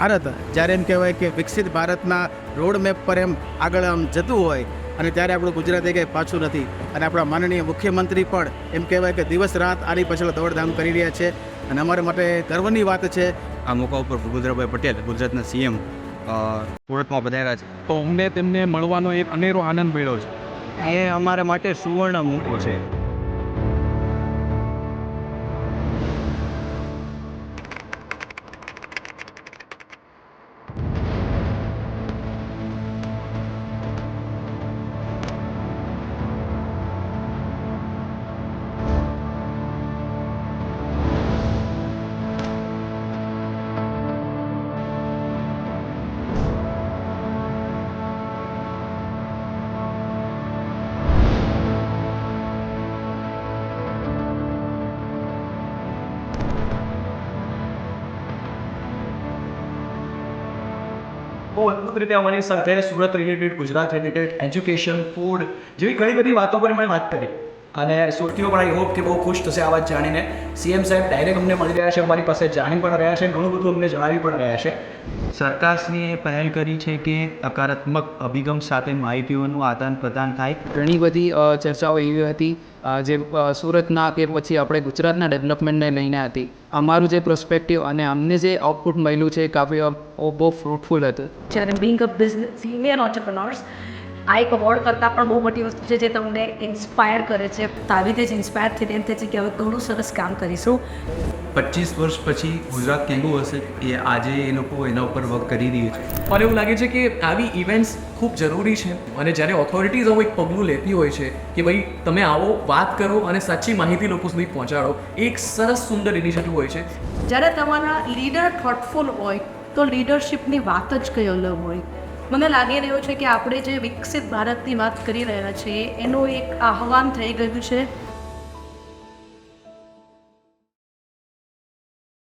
ભારત જ્યારે એમ કહેવાય કે વિકસિત ભારતના રોડ મેપ પર એમ આગળ આમ જતું હોય અને ત્યારે આપણું ગુજરાત એ કંઈ પાછું નથી અને આપણા માનનીય મુખ્યમંત્રી પણ એમ કહેવાય કે દિવસ રાત આની પાછળ દોડધામ કરી રહ્યા છે અને અમારા માટે ગર્વની વાત છે. આ મોકા ઉપર ભૂપેન્દ્રભાઈ પટેલ ગુજરાતના સીએમ સુરતમાં પધાર્યા છે, તો અમને તેમને મળવાનો એક અનેરો આનંદ મળ્યો છે. એ અમારા માટે સુવર્ણ મોકો છે. બહુ અદ્ભુત રીતે અમારી સાથે Surat related, Gujarat related, education, food જેવી ઘણી બધી વાતો પર મેં વાત કરી અને સુરતીઓ પણ આઈ હોપ કે બહુ ખુશ થશે આ વાત જાણીને. સીએમ સાહેબ ડાયરેક્ટ અમને મળી રહ્યા છે, અમારી પાસે જાણી પણ રહ્યા છે, ઘણું બધું અમને જણાવી પણ રહ્યા છે. સરકારશ્રીએ પહેલ કરી છે કે હકારાત્મક અભિગમ સાથે માહિતીઓનું આદાન પ્રદાન થાય. ઘણી બધી ચર્ચાઓ એવી હતી જે સુરતના કે પછી આપણે ગુજરાતના ડેવલપમેન્ટને લઈને હતી. અમારું જે પર્સપેક્ટિવ અને અમને જે આઉટપુટ મળ્યું છે કાફી બહુ ફ્રૂટફુલ હતું. જ્યારે બિંગ અ બિઝનેસ સિનિયર ઓન્ટરપ્રનોર્સ આ એક અવોર્ડ કરતાં પણ બહુ મોટી વસ્તુ છે જે તમને ઇન્સ્પાયર કરે છે. તો આવી રીતે જ ઇન્સ્પાયર થઈને એમ થાય છે કે હવે ઘણું સરસ કામ કરીશું. 25 વર્ષ પછી ગુજરાત કેવું હશે એ આજે એ લોકો એના ઉપર વર્ક કરી રહી છે. મને એવું લાગે છે કે આવી ઇવેન્ટ્સ ખૂબ જરૂરી છે અને જ્યારે ઓથોરિટીઝ આવું એક પગલું લેતી હોય છે કે ભાઈ તમે આવો, વાત કરો અને સાચી માહિતી લોકો સુધી પહોંચાડો, એક સરસ સુંદર ઇનિશિયેટિવ હોય છે. જ્યારે તમારા લીડર થોટફુલ હોય તો લીડરશિપની વાત જ કંઈ અલગ હોય. મને લાગી રહ્યું છે કે આપણે જે વિકસિત ભારતની વાત કરી રહ્યા છીએ એનું એક આહ્વાન થઈ ગયું છે